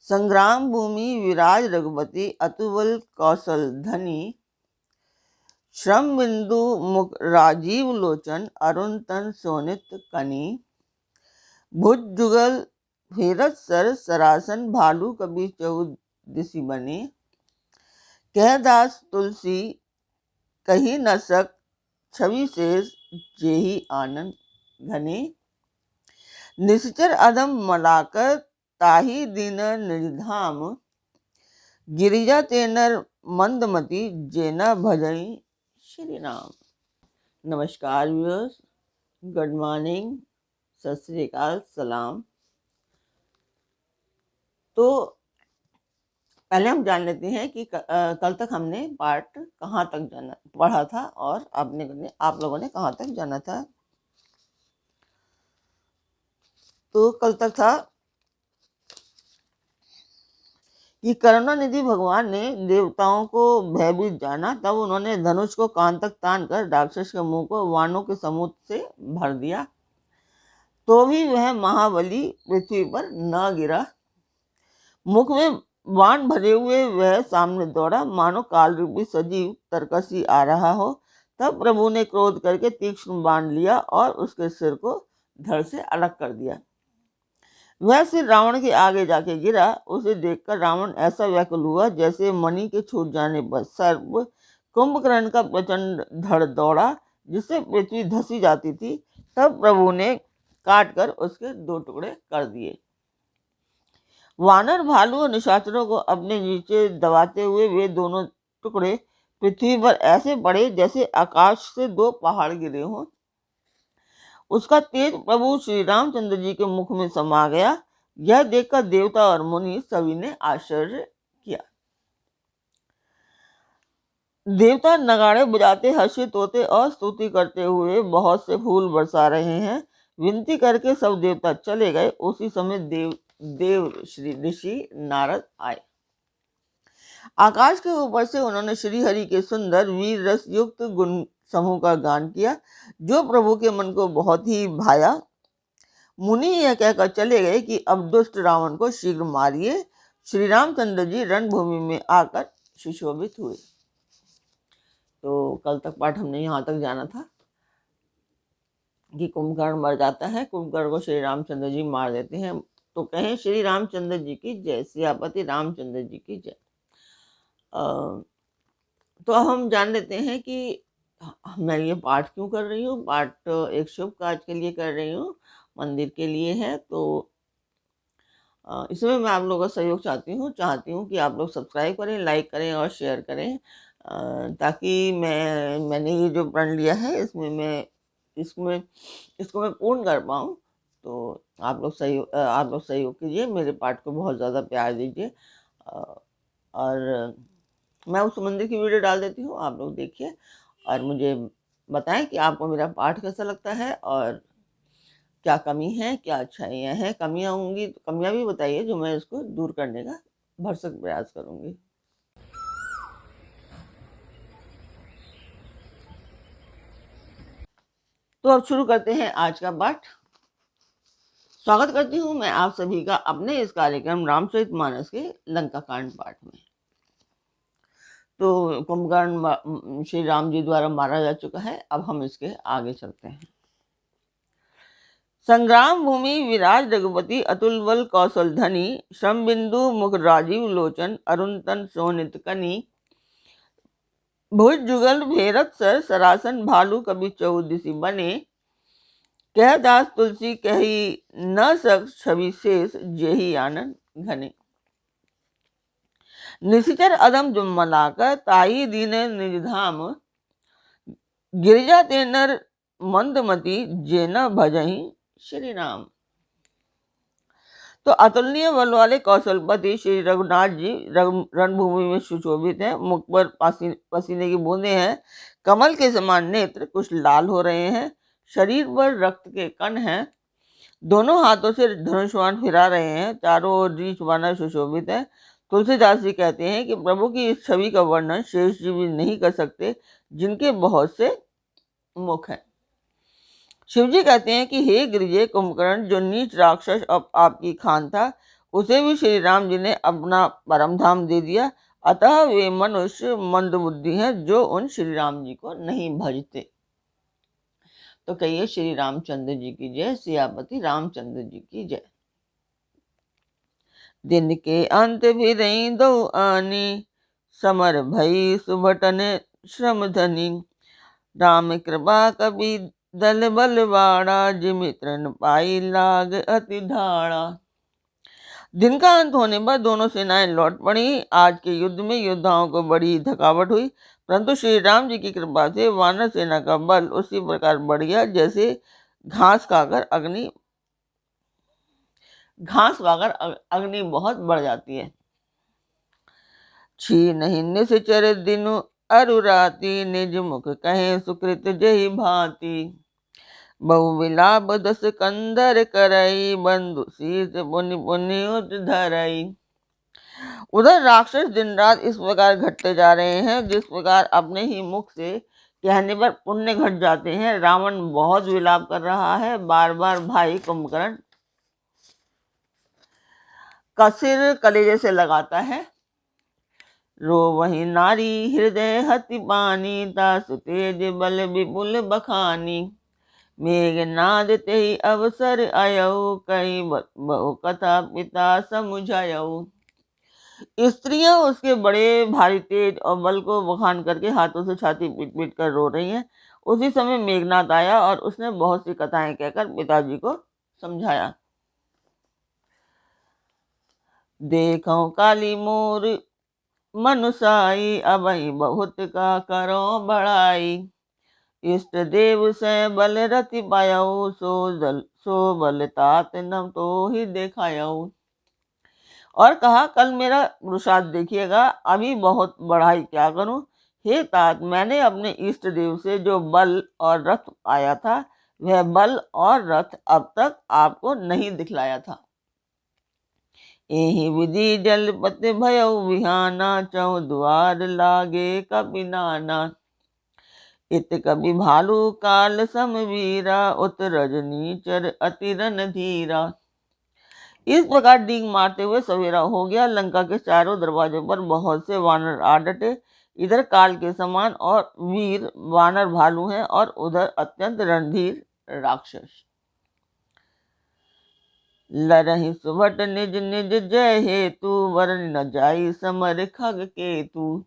संग्राम भूमि विराज रघुपति अतुबल कौशल धनी। श्रम बिंदु मुख राजीव लोचन अरुण तन सोनित कनी। भुज जुगल फेरत सर सरासन भालू कबि चहुदिसि बने। कह दास तुलसी कही न सक छवि शेष जेहि आनंद घने। निश्चर अधम मलाकर ताहि दीन निर्धाम। गिरिजा तेनर मंदमती जेना भजई श्री राम। नमस्कार व्यूअर्स, गुड मॉर्निंग, सत श्री अकाल, सलाम। तो पहले हम जान लेते हैं कि कल तक हमने पार्ट कहाँ तक पढ़ा था और आप लोगों ने कहाँ तक जाना था। तो कल तक था कि करुणानिधि भगवान ने देवताओं को भयभीत जाना, तब उन्होंने धनुष को कान तक तान कर राक्षस के मुंह को वाणों के समूह से भर दिया, तो भी वह महाबली पृथ्वी पर न गिरा। मुख में बाण भरे हुए वह सामने दौड़ा, मानो काल रूपी सजीव तरकसी आ रहा हो। तब प्रभु ने क्रोध करके तीक्ष्ण बाण लिया और उसके सिर को धड़ से अलग कर दिया। वह सिर रावण के आगे जाके गिरा। उसे देखकर रावण ऐसा व्याकुल हुआ जैसे मणि के छूट जाने पर सर्प कुंभकर्ण का प्रचंड धड़ दौड़ा, जिससे पृथ्वी धसी जाती थी। तब प्रभु ने काट कर उसके 2 टुकड़े कर दिए। वानर भालू और निशाचरों को अपने नीचे दबाते हुए वे दोनों टुकड़े पृथ्वी पर ऐसे पड़े जैसे आकाश से 2 पहाड़ गिरे हों। उसका तेज प्रभु श्री रामचंद्र जी के मुख में समा गया। यह देखकर देवता और मुनि सभी ने आश्चर्य किया। देवता नगाड़े बजाते, हर्षित होते और स्तुति करते हुए बहुत से फूल बरसा रहे हैं। विनती करके सब देवता चले गए। उसी समय देव श्री ऋषि नारद आए। आकाश के ऊपर से उन्होंने श्री हरि के सुंदर वीर रस युक्त गुण समूह का गान किया, जो प्रभु के मन को बहुत ही भाया। मुनि यह कहकर चले गए कि अब दुष्ट रावण को शीघ्र मारिए। श्री रामचंद्र जी रणभूमि में आकर सुशोभित हुए। तो कल तक पाठ हमने यहाँ तक जाना था कि कुंभकर्ण मर जाता है, कुंभकर्ण को श्री रामचंद्र जी मार देते हैं। तो कहें श्री रामचंद्र जी की जय, सियापति रामचंद्र जी की जय। तो अब हम जान लेते हैं कि मैं ये पाठ क्यों कर रही हूँ। पाठ एक शुभ कार्य के लिए कर रही हूँ, मंदिर के लिए है। तो इसमें मैं आप लोगों का सहयोग चाहती हूँ कि आप लोग सब्सक्राइब करें, लाइक करें और शेयर करें, ताकि मैंने ये जो प्रण लिया है इसको मैं पूर्ण कर पाऊँ। तो आप लोग सहयोग कीजिए, मेरे पाठ को बहुत ज़्यादा प्यार दीजिए। और मैं उस मंदिर की वीडियो डाल देती हूँ, आप लोग देखिए और मुझे बताएं कि आपको मेरा पाठ कैसा लगता है और क्या कमी है, क्या अच्छाइयाँ हैं। कमियाँ होंगी तो कमियाँ भी बताइए, जो मैं इसको दूर करने का भरसक प्रयास करूँगी। तो अब शुरू करते हैं आज का पाठ। स्वागत करती हूँ मैं आप सभी का अपने इस कार्यक्रम रामचरितमानस के लंका कांड पाठ में। तो कुंभकर्ण श्री राम जी द्वारा मारा जा चुका है। अब हम इसके आगे चलते हैं। संग्राम भूमि विराज रघुपति अतुल बल कौशल धनी। श्रम बिंदु मुख राजीव लोचन अरुण तन सोनित कनी। भुज जुगल फेरत सर सरासन भालू कबि चहुदिसि बने। कह दास तुलसी कही न सक छवि शेष जेहि आनंद घने। निशिचर अदम जुम्मलाकर ताई दीन निजधाम। गिरिजा तेनर मंदमती जेना भजहि श्री राम। तो अतुलनीय बल वाले कौशलपति श्री रघुनाथ जी रणभूमि में सुशोभित हैं। मुख पर पसीने की बूंदें हैं। कमल के समान नेत्र कुछ लाल हो रहे हैं। शरीर पर रक्त के कण हैं। दोनों हाथों से धनुष्वाण फिरा रहे हैं। चारों ओर रीछ वानर सुशोभित है। तुलसीदास जी कहते हैं कि प्रभु की इस छवि का वर्णन शेष जी भी नहीं कर सकते, जिनके बहुत से मुख हैं। शिवजी कहते हैं कि हे गिरिजे कुंभकर्ण, जो नीच राक्षस अब आपकी खान था, उसे भी श्री राम जी ने अपना परम धाम दे दिया। अतः वे मनुष्य मंदबुद्धि हैं जो उन श्री राम जी को नहीं भजते। तो कहिए श्री रामचंद्र जी की जय, सियापति रामचंद्र जी की जय। दिन के अंत भी रही दो आनी, समर भई सुभटन श्रम धनी। राम कृपा कबि दल बलवाड़ा, जिमित्र न पाई लाग अति ढाड़ा। दिन का अंत होने पर दोनों सेनाएं लौट पड़ी। आज के युद्ध में योद्धाओं को बड़ी थकावट हुई, परंतु श्री राम जी की कृपा से वानर सेना का बल उसी प्रकार बढ़ गया जैसे घास खाकर अग्नि बहुत बढ़ जाती है। छीन निश्चर दिनु अरुराती, निज मुख कहे सुकृत जहि भांति। बहु विलाप दस कंदर करई, बंधु शीत पुनि पुनि उत धरई। उधर राक्षस दिन रात इस प्रकार घटते जा रहे हैं जिस प्रकार अपने ही मुख से कहने पर पुण्य घट जाते हैं। रावण बहुत विलाप कर रहा है, बार बार भाई कुंभकर्ण का सिर कलेजे से लगाता है। रो वही नारी हृदय हति पानी, तासु तेज बल विपुल बखानी। मेघनाद तेहि अवसर आयऊ, कई बहु कथा पिता समुझायऊ। स्त्रियां उसके बड़े भारी तेज और बल को बखान करके हाथों से छाती पीट पीट कर रो रही हैं। उसी समय मेघनाद आया और उसने बहुत सी कथाएं कहकर पिताजी को समझाया। देखो काली मोर मनुसाई, अबई बहुत का करो बड़ाई। इष्ट देव से बल रति पायऊ, सो बल तात न तो ही देखायऊ। और कहा कल मेरा पुरुषार्थ देखिएगा, अभी बहुत बढ़ाई क्या करूं। हे तात, मैंने अपने इष्ट देव से जो बल और रथ पाया था वह बल और रथ अब तक आपको नहीं दिखलाया था। एहि विधि जलपति भयऊ विहाना, चहु द्वार लागे कपि नाना। इत कवि भालू काल समवीरा, उत रजनीचर अति रणधीरा। इस प्रकार डींग मारते हुए सवेरा हो गया। लंका के चारों दरवाजों पर बहुत से वानर आ डटे। इधर काल के समान और वीर वानर भालू हैं और उधर अत्यंत रणधीर राक्षस। लरहि सुभट निज निज जय हेतु, वरन न जाई समर खग केतु।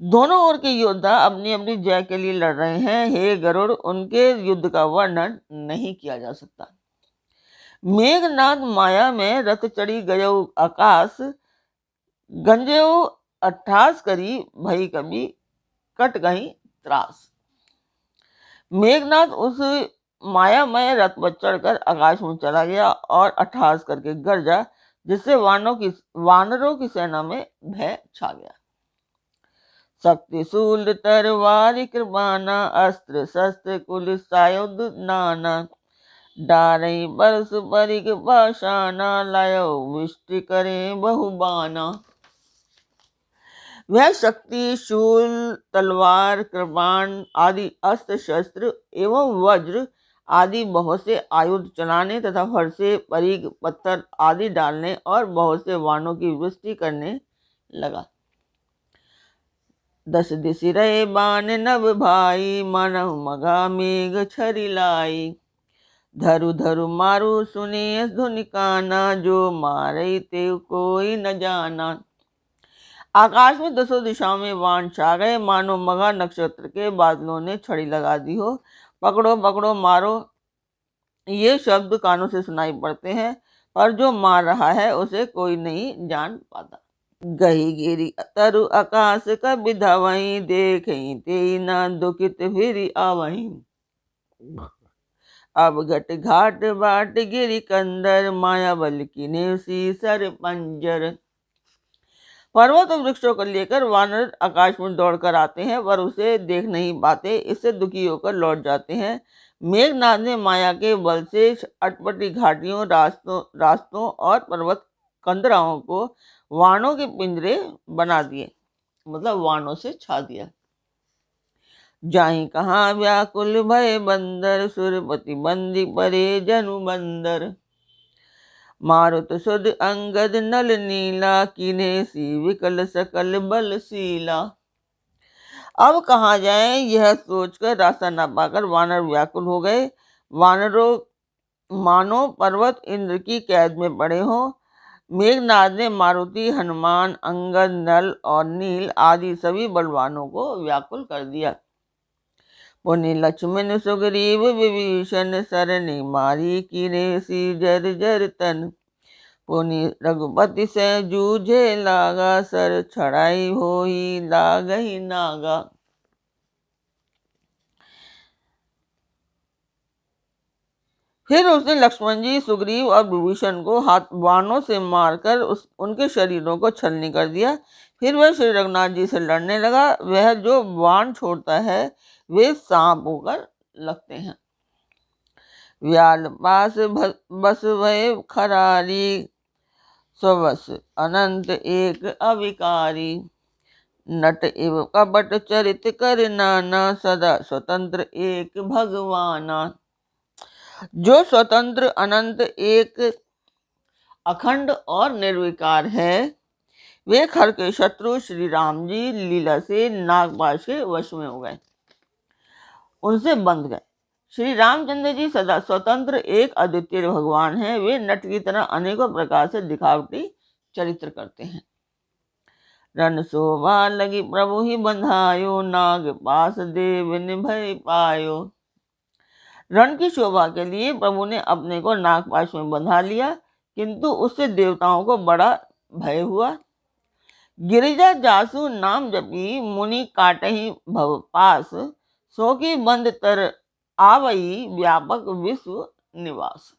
दोनों ओर के योद्धा अपनी अपनी जय के लिए लड़ रहे हैं। हे गरुड़, उनके युद्ध का वर्णन नहीं किया जा सकता। मेघनाद माया में रथ चढ़ी गयो आकाश, गंजयो अट्ठास करी भई कभी कट गई त्रास। मेघनाद उस मायामय रथ पर चढ़कर आकाश में चला गया और अट्ठास करके गरजा, जिससे वानरों की सेना में भय छा गया। शक्ति शूल तरवार कृपाना, अस्त्र शस्त्र कुल सायुध नाना। डारई बरस परिक पाषाणा, लायो विष्टि करे बहुबाना। वह शक्ति शूल तलवार कृपाण आदि अस्त्र शस्त्र एवं वज्र आदि बहुत से आयुध चलाने तथा फर से परिग पत्थर आदि डालने और बहुत से वाणों की वृष्टि करने लगा। दस दिशि रहे बाण नभ भाई, मानव मगा मेघ छरी लाई। धरु धरु मारू सुने धुनि काना, जो मारे ते कोई न जाना। आकाश में दसों दिशाओं में बाण छा गए, मानो मघा नक्षत्र के बादलों ने छड़ी लगा दी हो। पकड़ो पकड़ो मारो ये शब्द कानों से सुनाई पड़ते हैं, पर जो मार रहा है उसे कोई नहीं जान पाता। गही गिरी तरु आकाश कबि धावहीं, देखहीं तेई ना दुखित फिर आवहीं। अब घट घाट बाट गिरी कंदर, माया बल की नेवसी सर पंजर। पर्वत और वृक्षों को लेकर वानर आकाश में दौड़कर आते हैं पर उसे देख नहीं पाते, इससे दुखी होकर लौट जाते हैं। मेघनाद ने माया के बल से अटपटी घाटियों, रास्तों और पर्वत कंदराओं को वाणों के पिंजरे बना दिए, मतलब वाणों से छा दिया। जाहि कहाँ व्याकुल भय बंदर, सुरपति बंदी परे जनु बंदर। मारुत सुध अंगद नल नीला, कीन्हे सी विकल सकल बलशीला। अब कहाँ जाएं यह सोचकर रास्ता न पाकर वानर व्याकुल हो गए। वानरों मानो पर्वत इंद्र की कैद में पड़े हो। मेघनाद ने मारुति, हनुमान, अंगद, नल और नील आदि सभी बलवानों को व्याकुल कर दिया। पुनि लक्ष्मण सुग्रीव विभीषण, सरनि मारी कीन्हे सी जर जर तन। पुनि रघुपति से जूझे लागा, सर छड़ाई होई लागहि नागा। फिर उसने लक्ष्मण जी, सुग्रीव और विभीषण को बाणों से मारकर उनके शरीरों को छलनी कर दिया। फिर वह श्री रघुनाथ जी से लड़ने लगा। वह जो बाण छोड़ता है वे सांप होकर लगते हैं। व्याल पास बस भय खरारी, स्वस अनंत एक अविकारी। नट एव कपट चरित कर नाना, सदा स्वतंत्र एक भगवाना। जो स्वतंत्र, अनंत, एक, अखंड और निर्विकार है, वे खर के शत्रु श्री राम जी लीला से नागपाश के वश में हो गए, उनसे बंध गए। श्री रामचंद्र जी सदा स्वतंत्र एक अद्वितीय भगवान हैं। वे नट की तरह अनेकों प्रकार से दिखावटी चरित्र करते हैं। रण शोभा लगी प्रभु ही बंधायो, नाग पास देव निभय पायो। रण की शोभा के लिए प्रभु ने अपने को नागपाश में बंधा लिया, किंतु उससे देवताओं को बड़ा भय हुआ। गिरिजा जासु नाम जपी, मुनि काटहि भव पास। सो की बंद तर आवई, व्यापक विश्व निवास।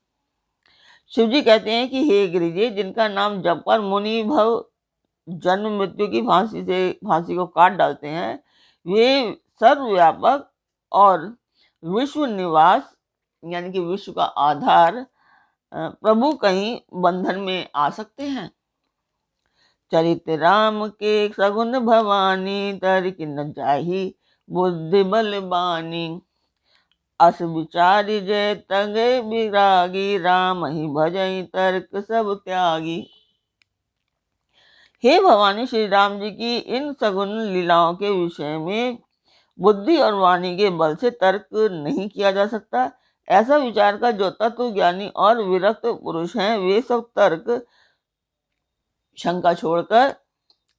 शिव जी कहते हैं कि हे गिरिजे, जिनका नाम जप कर मुनि भव जन्म मृत्यु की फांसी को काट डालते हैं, वे सर्वव्यापक और विश्व निवास यानी कि विश्व का आधार प्रभु कहीं बंधन में आ सकते हैं। चरित राम के सगुन भवानी, तर्क न जाहि बुद्धि बल बानी। अस विचारि जय तगे विरागी, राम ही भजई तर्क सब त्यागी। हे भवानी, श्री राम जी की इन सगुन लीलाओं के विषय में बुद्धि और वाणी के बल से तर्क नहीं किया जा सकता। ऐसा विचार का जो तत्व ज्ञानी और विरक्त पुरुष हैं, वे सब तर्क शंका छोड़कर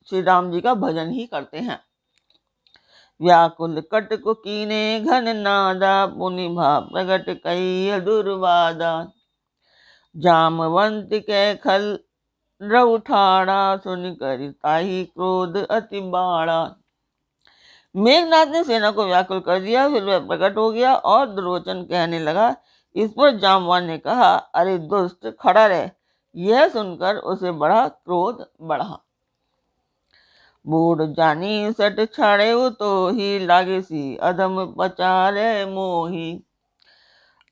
श्री राम जी का भजन ही करते हैं। व्याकुल कट को कीने घन नादा, पुनि भा प्रगट कई दुर्वादा। जामवंत के खल रउठाड़ा, सुन कर ताहि क्रोध अति बाड़ा। मेघनाथ ने सेना को व्याकुल कर दिया। फिर वह प्रकट हो गया और दुर्वचन कहने लगा। इस पर जामवान ने कहा, अरे दुष्ट, खड़ा रह। यह सुनकर उसे बड़ा क्रोध बढ़ा। बूढ़ जानी सट छाड़े तो ही, लागे सी अधम पचारे मोही।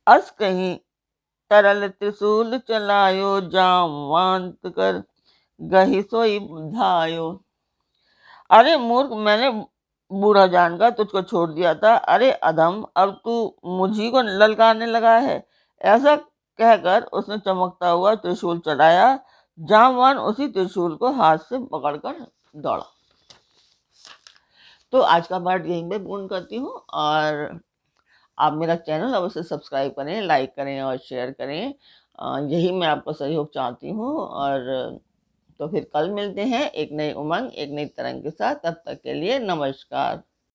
अस कहीं तरल त्रिशूल चलायो, जामवंत कर गही सोई धायो। अरे मूर्ख, मैंने बूढ़ा जानकर तुझको छोड़ दिया था। अरे अधम, अब तू मुझी को ललकारने लगा है। ऐसा कहकर उसने चमकता हुआ त्रिशूल चलाया। जामवान उसी त्रिशूल को हाथ से पकड़कर दौड़ा। तो आज का पार्ट यहीं पे पूर्ण करती हूँ, और आप मेरा चैनल अवश्य सब्सक्राइब करें, लाइक करें और शेयर करें। यही मैं आपका सहयोग चाहती हूँ। और तो फिर कल मिलते हैं एक नई उमंग, एक नई तरंग के साथ। तब तक के लिए नमस्कार।